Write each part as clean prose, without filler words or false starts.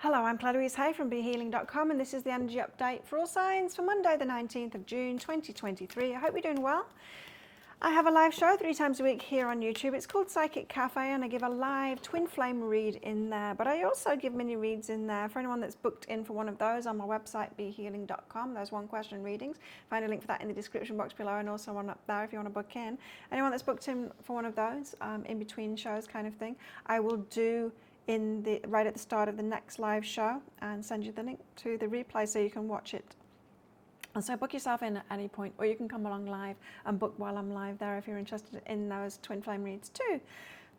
Hello, I'm Louise Hay from BeHealing.com, and this is the energy update for all signs for Monday the 19th of June 2023. I hope you're doing well. I have a live show 3 times a week here on YouTube. It's called Psychic Cafe, and I give a live twin flame read in there, but I also give mini reads in there for anyone that's booked in for one of those on my website BeHealing.com. Those 1-question readings. Find a link for that in the description box below, and also one up there if you want to book in. Anyone that's booked in for one of those in between shows kind of thing, I will do right at the start of the next live show and send you the link to the replay so you can watch it. And so book yourself in at any point, or you can come along live and book while I'm live there if you're interested in those twin flame reads too.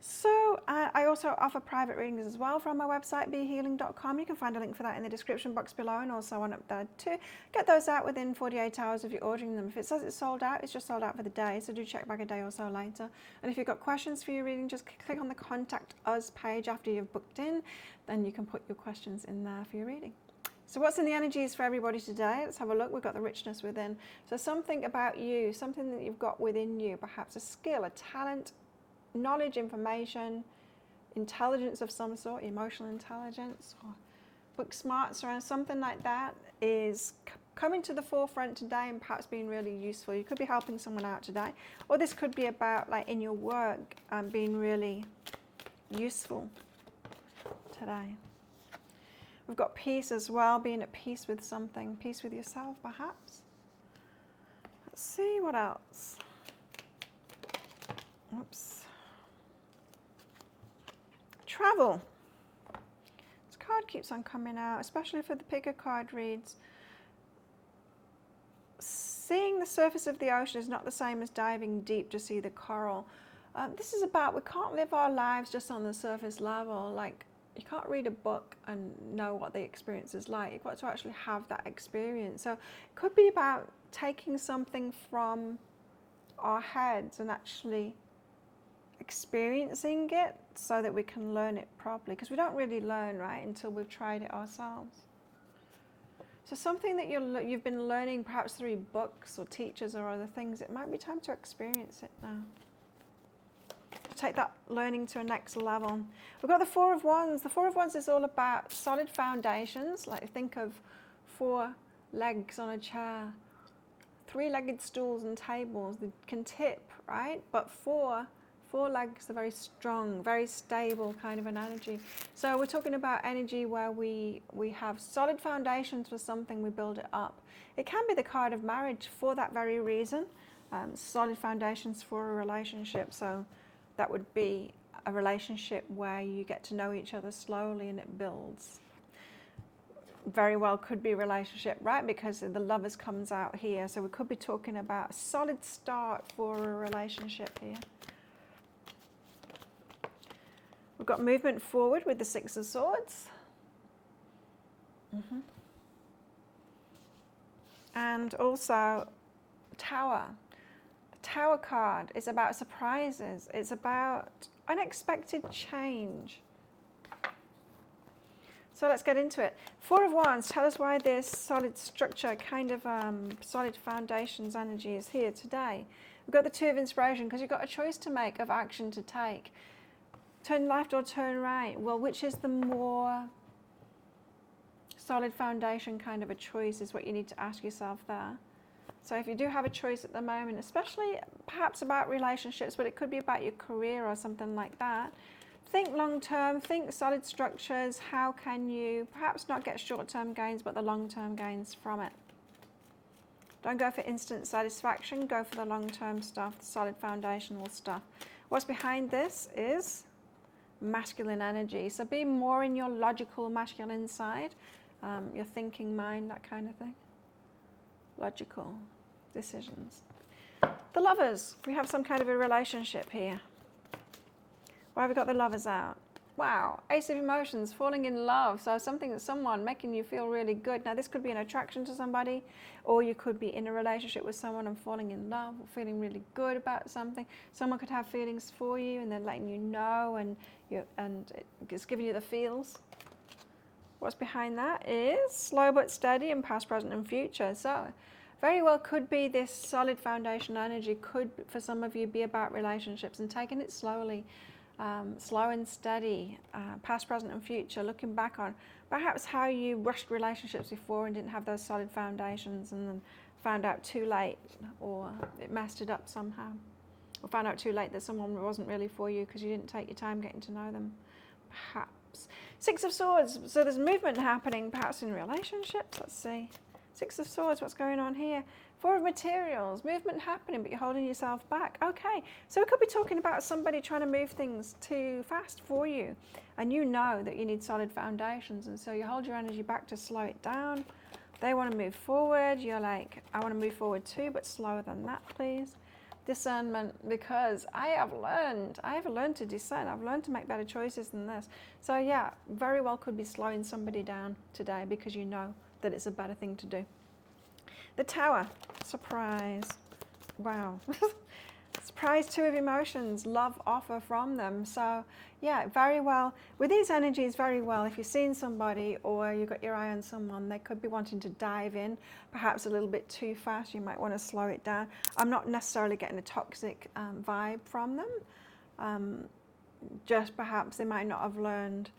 So I also offer private readings as well from my website BeHealing.com. You can find a link for that in the description box below, and also one up there too. Get those out within 48 hours if you're ordering them. If it says it's sold out, it's just sold out for the day, so do check back a day or so later. And if you've got questions for your reading, just click on the Contact Us page after you've booked in, then you can put your questions in there for your reading. So what's in the energies for everybody today? Let's have a look. We've got the richness within. So something about you, something that you've got within you, perhaps a skill, a talent, knowledge, information, intelligence of some sort, emotional intelligence, or book smarts around something like that is coming to the forefront today and perhaps being really useful. You could be helping someone out today, or this could be about, like, in your work, being really useful today. We've got peace as well, being at peace with something, peace with yourself perhaps. Let's see what else. Oops. Travel. This card keeps on coming out, especially for the picker card reads. Seeing the surface of the ocean is not the same as diving deep to see the coral. This is about, we can't live our lives just on the surface level. Like, you can't read a book and know what the experience is like. You've got to actually have that experience. So it could be about taking something from our heads and actually experiencing it so that we can learn it properly, because we don't really learn, right, until we've tried it ourselves. So something that you've been learning perhaps through books or teachers or other things, it might be time to experience it now. Take that learning to a next level. We've got the 4 of Wands. The 4 of Wands is all about solid foundations. Like, think of 4 legs on a chair, 3-legged stools and tables that can tip, right? But 4 legs are very strong, very stable kind of an energy. So we're talking about energy where we have solid foundations for something, we build it up. It can be the card of marriage for that very reason. Solid foundations for a relationship. So that would be a relationship where you get to know each other slowly and it builds. Very well could be a relationship, right? Because the Lovers comes out here. So we could be talking about a solid start for a relationship here. We've got movement forward with the 6 of Swords. And also Tower. Tower card is about surprises. It's about unexpected change. So let's get into it. 4 of Wands, tell us why this solid structure, kind of solid foundations energy is here today. We've got the 2 of Inspiration, because you've got a choice to make of action to take. Turn left or turn right. Well, which is the more solid foundation kind of a choice is what you need to ask yourself there. So if you do have a choice at the moment, especially perhaps about relationships, but it could be about your career or something like that, think long-term, think solid structures. How can you perhaps not get short-term gains, but the long-term gains from it? Don't go for instant satisfaction, go for the long-term stuff, the solid foundational stuff. What's behind this is masculine energy. So be more in your logical masculine side, your thinking mind, that kind of thing. Logical decisions. The Lovers, we have some kind of a relationship here. Why have we got the Lovers out? Wow, Ace of Emotions, falling in love. So someone making you feel really good. Now this could be an attraction to somebody, or you could be in a relationship with someone and falling in love, or feeling really good about something. Someone could have feelings for you and they're letting you know, and it's giving you the feels. What's behind that is slow but steady in past, present and future. So very well could be this solid foundation energy, could for some of you be about relationships and taking it slowly. slow and steady, past, present and future, looking back on perhaps how you rushed relationships before and didn't have those solid foundations and then found out too late, or it messed it up somehow, or found out too late that someone wasn't really for you because you didn't take your time getting to know them, perhaps. Six of Swords, so there's movement happening perhaps in relationships. Let's see. Six of Swords, what's going on here? Four of Materials, movement happening, but you're holding yourself back. Okay, so we could be talking about somebody trying to move things too fast for you, and you know that you need solid foundations, and so you hold your energy back to slow it down. They want to move forward. You're like, I want to move forward too, but slower than that, please. Discernment, because I have learned to discern. I've learned to make better choices than this. So yeah, very well could be slowing somebody down today because you know that it's a better thing to do. The Tower, surprise. Wow. Surprise, two of emotions, love offer from them. So yeah, very well, with these energies, very well, if you're seeing somebody or you've got your eye on someone, they could be wanting to dive in, perhaps a little bit too fast. You might want to slow it down. I'm not necessarily getting a toxic vibe from them. Just perhaps they might not have learned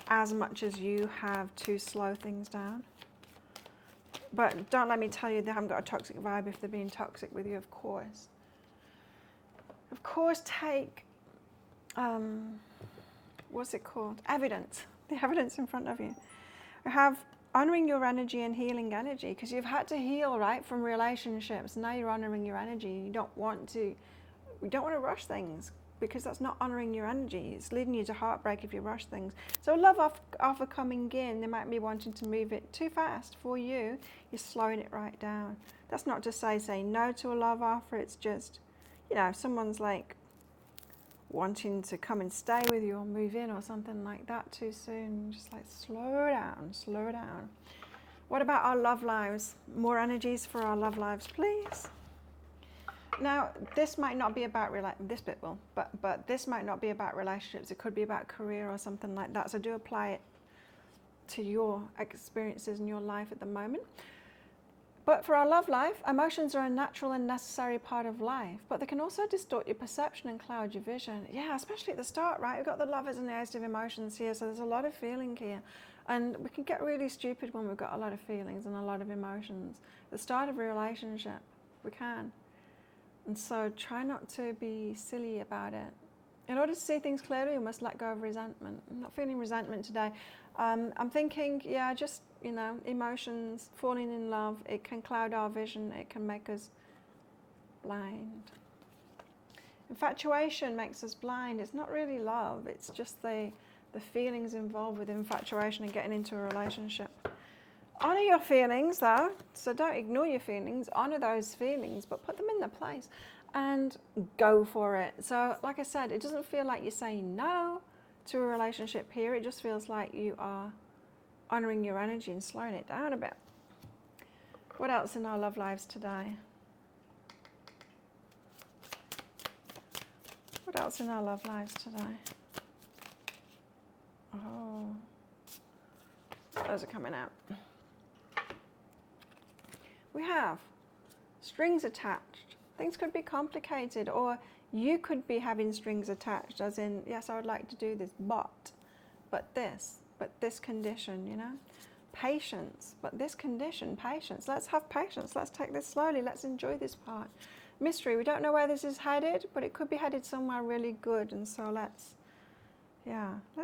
as much as you have to slow things down. But don't let me tell you they haven't got a toxic vibe if they're being toxic with you, of course. Of course, take, what's it called? Evidence. The evidence in front of you. You have honoring your energy and healing energy, because you've had to heal, right, from relationships. Now you're honoring your energy. You don't want to rush things, because that's not honoring your energy. It's leading you to heartbreak if you rush things. So love offer coming in, they might be wanting to move it too fast for you. You're slowing it right down. That's not to say no to a love offer. It's just, you know, if someone's like wanting to come and stay with you or move in or something like that too soon, just like slow down, slow down. What about our love lives? More energies for our love lives, please. Now, this might not be about, this bit will, but this might not be about relationships. It could be about career or something like that. So do apply it to your experiences in your life at the moment. But for our love life, emotions are a natural and necessary part of life, but they can also distort your perception and cloud your vision. Yeah, especially at the start, right? We've got the lovers and the ace of emotions here, so there's a lot of feeling here. And we can get really stupid when we've got a lot of feelings and a lot of emotions. At the start of a relationship, we can. And so try not to be silly about it. In order to see things clearly, we must let go of resentment. I'm not feeling resentment today. I'm thinking, yeah, just, you know, emotions, falling in love, it can cloud our vision, it can make us blind. Infatuation makes us blind. It's not really love, it's just the feelings involved with infatuation and getting into a relationship. Honor your feelings though, so don't ignore your feelings, honor those feelings, but put them in their place and go for it. So like I said, it doesn't feel like you're saying no to a relationship here, it just feels like you are honoring your energy and slowing it down a bit. What else in our love lives today? What else in our love lives today? Oh, those are coming out. We have strings attached. Things could be complicated, or you could be having strings attached, as in, yes, I would like to do this, but this condition, you know? Patience, but this condition, patience. Let's have patience. Let's take this slowly. Let's enjoy this part. Mystery, we don't know where this is headed, but it could be headed somewhere really good, and so let's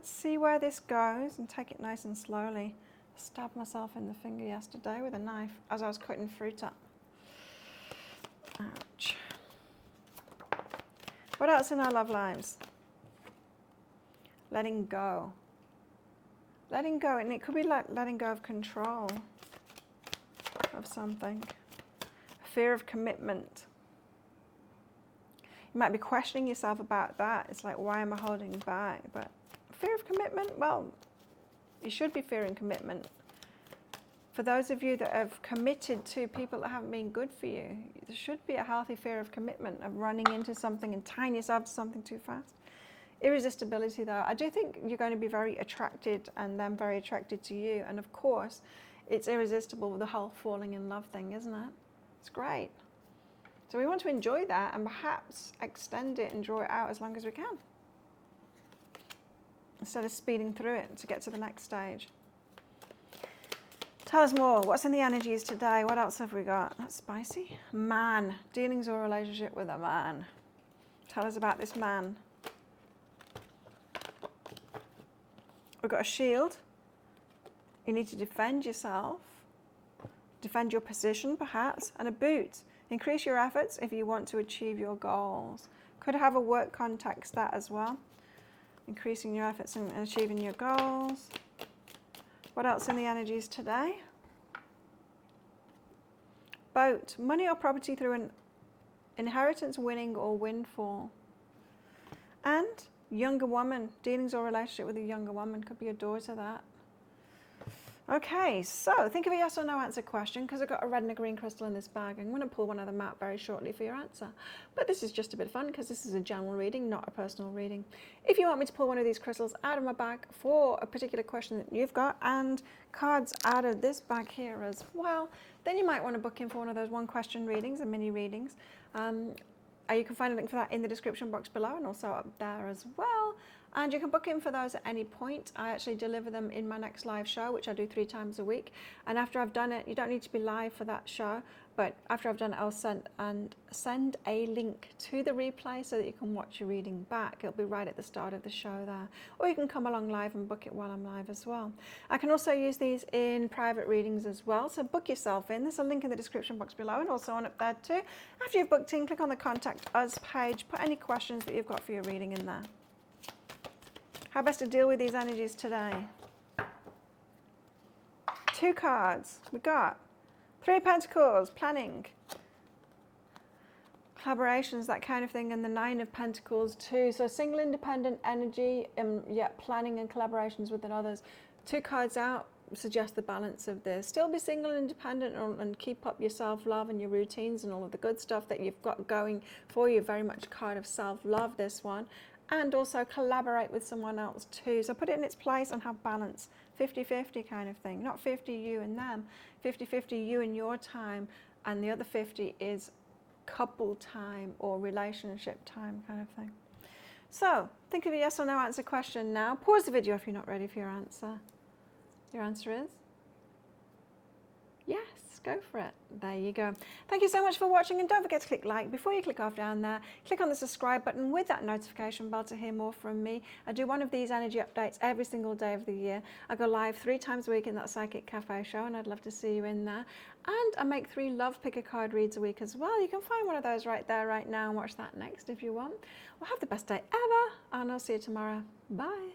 see where this goes and take it nice and slowly. Stabbed myself in the finger yesterday with a knife as I was cutting fruit up. Ouch. What else in our love lives? Letting go. Letting go, and it could be like letting go of control of something. Fear of commitment. You might be questioning yourself about that. It's like, why am I holding back? But fear of commitment, well, you should be fearing commitment. For those of you that have committed to people that haven't been good for you, there should be a healthy fear of commitment, of running into something and tying yourself to something too fast. Irresistibility though, I do think you're going to be very attracted and them very attracted to you. And of course, it's irresistible with the whole falling in love thing, isn't it? It's great. So we want to enjoy that and perhaps extend it and draw it out as long as we can. instead of speeding through it to get to the next stage. Tell us more. What's in the energies today? What else have we got? That's spicy. Man. Dealings or relationship with a man. Tell us about this man. We've got a shield. You need to defend yourself. Defend your position, perhaps. And a boot. Increase your efforts if you want to achieve your goals. Could have a work context that as well. Increasing your efforts and achieving your goals. What else in the energies today? Boat. Money or property through an inheritance, winning or windfall. And younger woman. Dealings or relationship with a younger woman. Could be a daughter, that. Okay, so think of a yes or no answer question, because I've got a red and a green crystal in this bag. I'm going to pull one of them out very shortly for your answer. But this is just a bit of fun, because this is a general reading, not a personal reading. If you want me to pull one of these crystals out of my bag for a particular question that you've got, and cards out of this bag here as well, then you might want to book in for one of those one question readings and mini readings. You can find a link for that in the description box below and also up there as well. And you can book in for those at any point. I actually deliver them in my next live show, which I do 3 times a week. And after I've done it, you don't need to be live for that show, but after I've done it, I'll send a link to the replay so that you can watch your reading back. It'll be right at the start of the show there. Or you can come along live and book it while I'm live as well. I can also use these in private readings as well, so book yourself in. There's a link in the description box below and also on up there too. After you've booked in, click on the Contact Us page, put any questions that you've got for your reading in there. How best to deal with these energies today? 2 cards. We got 3 of Pentacles, planning, collaborations, that kind of thing, and the 9 of Pentacles too. So single independent energy, yet planning and collaborations with others. 2 cards out suggest the balance of this. Still be single and independent and keep up your self-love and your routines and all of the good stuff that you've got going for you. Very much a card of self-love, this one. And also collaborate with someone else too. So put it in its place and have balance. 50-50 kind of thing. Not 50 you and them. 50-50 you and your time. And the other 50 is couple time or relationship time kind of thing. So think of a yes or no answer question now. Pause the video if you're not ready for your answer. Your answer is yes. Go for it. There you go. Thank you so much for watching, and don't forget to click like before you click off down there. Click on the subscribe button with that notification bell to hear more from me. I do one of these energy updates every single day of the year. I go live 3 times a week in that Psychic Cafe show, and I'd love to see you in there. And I make 3 Love Picker card reads a week as well. You can find one of those right there right now and watch that next if you want. Well, have the best day ever, and I'll see you tomorrow. Bye.